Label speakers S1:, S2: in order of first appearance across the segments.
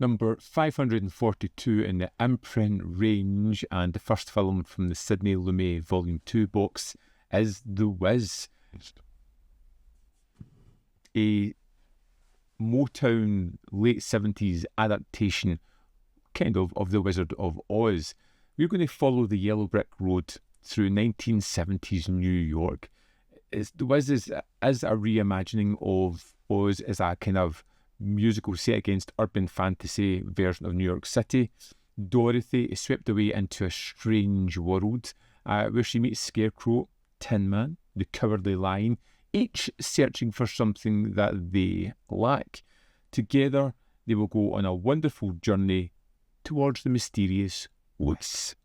S1: Number 542 in the Imprint range, and the first film from the Sidney Lumet Volume 2 box is The Wiz. A Motown late 70s adaptation kind of The Wizard of Oz. We're going to follow the yellow brick road through 1970s New York. The Wiz is a reimagining of Oz as a kind of musical set against urban fantasy version of New York City. Dorothy is swept away into a strange world where she meets Scarecrow, Tin Man, the Cowardly Lion, each searching for something that they lack. Together, they will go on a wonderful journey towards the mysterious Wiz,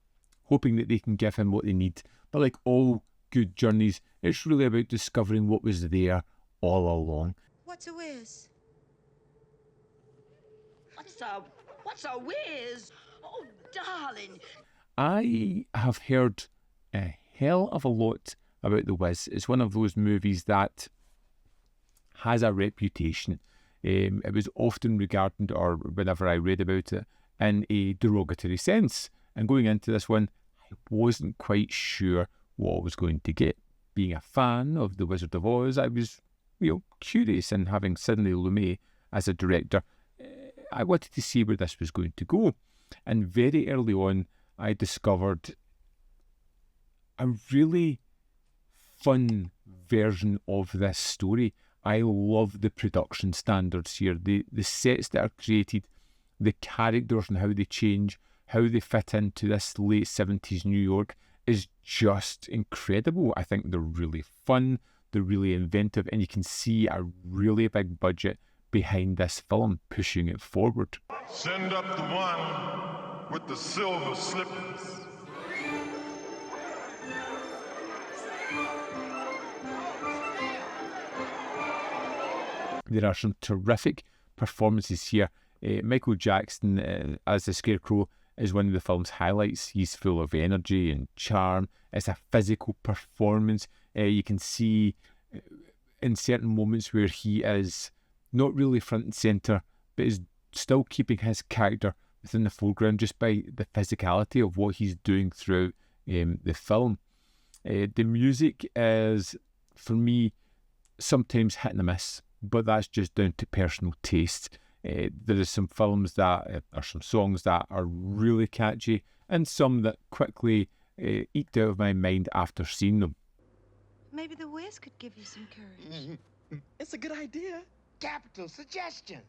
S1: hoping that they can give him what they need. But like all good journeys, it's really about discovering what was there all along.
S2: What's a whiz?
S3: What's a whiz? Oh, darling.
S1: I have heard a hell of a lot about The Wiz. It's one of those movies that has a reputation. It was often regarded, or whenever I read about it, in a derogatory sense. And going into this one, I wasn't quite sure what I was going to get. Being a fan of The Wizard of Oz, I was, curious, and having Sidney Lumet as a director, I wanted to see where this was going to go. And very early on, I discovered a really fun version of this story. I love the production standards here, the sets that are created, the characters and how they change, how they fit into this late 70s New York is just incredible. I think they're really fun, they're really inventive, and you can see a really big budget behind this film pushing it forward.
S4: Send up the one with the silver slippers.
S1: There are some terrific performances here. Michael Jackson as the Scarecrow is one of the film's highlights. He's full of energy and charm. It's a physical performance. You can see in certain moments where he is not really front and centre, but is still keeping his character within the foreground just by the physicality of what he's doing throughout the film. The music is, for me, sometimes hit and miss, but that's just down to personal taste. There is some films that, or some songs that are really catchy, and some that quickly eked out of my mind after seeing them.
S2: Maybe the Wiz could give you some courage.
S5: It's a good idea.
S6: Capital suggestion.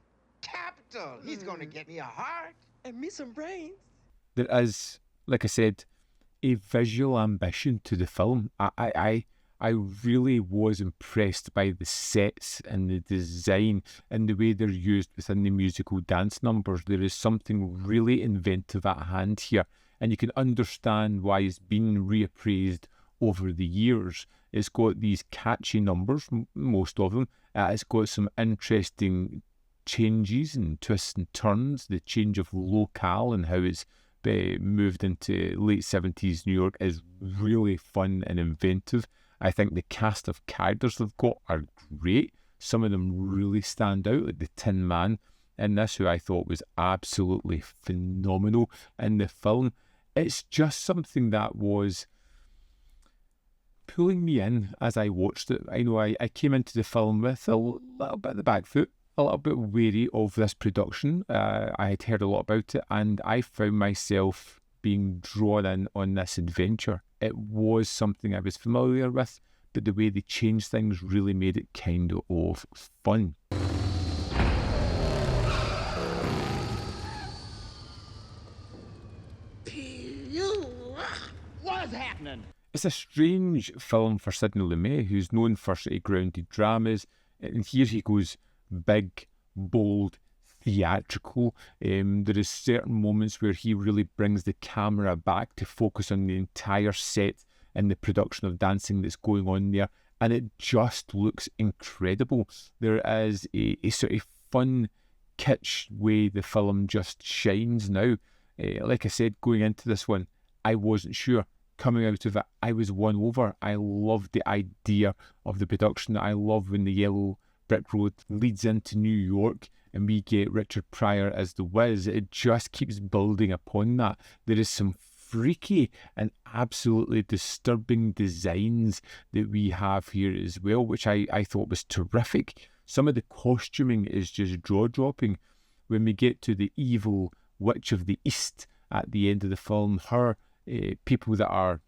S6: Capital. He's going to get me a heart.
S5: And me some brains.
S1: There is, like I said, a visual ambition to the film. I really was impressed by the sets and the design and the way they're used within the musical dance numbers. There is something really inventive at hand here, and you can understand why it's been reappraised over the years. It's got these catchy numbers, most of them. It's got some interesting changes and twists and turns. The change of locale and how it's moved into late 70s New York is really fun and inventive. I think the cast of characters they've got are great. Some of them really stand out, like the Tin Man in this, who I thought was absolutely phenomenal in the film. It's just something that was pulling me in as I watched it. I know I came into the film with a little bit of the back foot, a little bit wary of this production. I had heard a lot about it, and I found myself being drawn in on this adventure. It was something I was familiar with, but the way they changed things really made it kind of fun.
S3: What's happening?
S1: It's a strange film for Sidney Lumet, who's known for sort of grounded dramas, and here he goes big, bold, theatrical. There is certain moments where he really brings the camera back to focus on the entire set and the production of dancing that's going on there, and it just looks incredible. There is a sort of fun, kitsch way the film just shines now. Like I said, going into this one, I wasn't sure. Coming out of it, I was won over. I loved the idea of the production. I love when the yellow brick road leads into New York and we get Richard Pryor as the Wiz, it just keeps building upon that. There is some freaky and absolutely disturbing designs that we have here as well, which I thought was terrific. Some of the costuming is just jaw-dropping. When we get to the evil Witch of the East at the end of the film, her people that are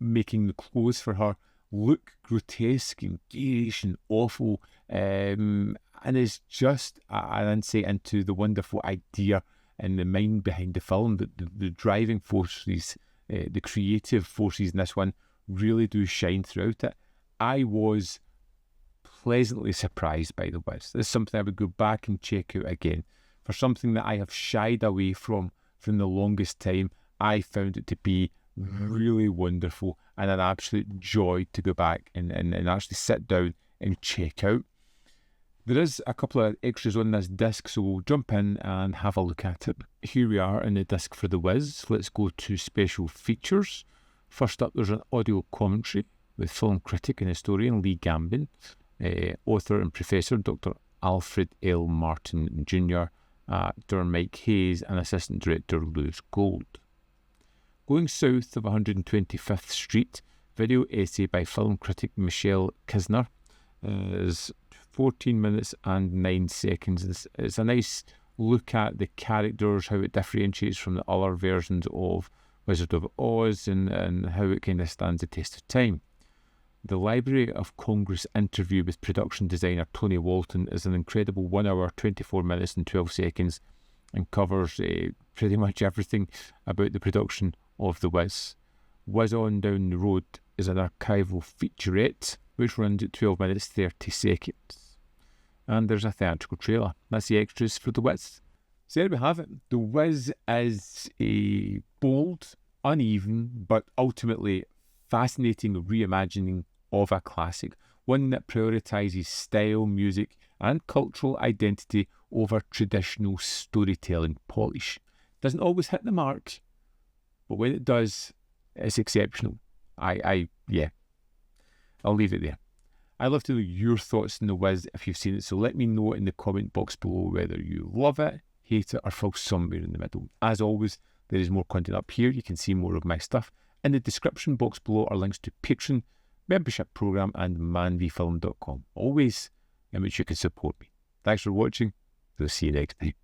S1: making the clothes for her look grotesque and garish and awful, and it's just an insight into the wonderful idea and the mind behind the film. The driving forces, the creative forces in this one really do shine throughout it. I was pleasantly surprised by The Wiz. This is something I would go back and check out again. For something that I have shied away from the longest time, I found it to be really wonderful and an absolute joy to go back and actually sit down and check out. There is a couple of extras on this disc, so we'll jump in and have a look at it. Here we are in the disc for The Wiz. Let's go to special features. First up, there's an audio commentary with film critic and historian Lee Gambin, author and professor Dr. Alfred L. Martin Jr., actor Mike Hayes, and assistant director Lewis Gold. Going South of 125th Street, video essay by film critic Michelle Kisner, is 14 minutes and 9 seconds. It's a nice look at the characters, how it differentiates from the other versions of Wizard of Oz, and how it kind of stands the test of time. The Library of Congress interview with production designer Tony Walton is an incredible 1 hour, 24 minutes and 12 seconds and covers pretty much everything about the production of The Wiz. Wiz On Down the Road is an archival featurette which runs at 12 minutes 30 seconds. And there's a theatrical trailer. That's the extras for The Wiz. So there we have it. The Wiz is a bold, uneven, but ultimately fascinating reimagining of a classic, one that prioritises style, music and cultural identity over traditional storytelling polish. Doesn't always hit the mark, but when it does, it's exceptional. I'll leave it there. I'd love to know your thoughts on The Wiz if you've seen it, so let me know in the comment box below whether you love it, hate it, or fall somewhere in the middle. As always, there is more content up here. You can see more of my stuff. In the description box below are links to Patreon, membership program, and manvfilm.com. Always in which you can support me. Thanks for watching. We'll see you next time.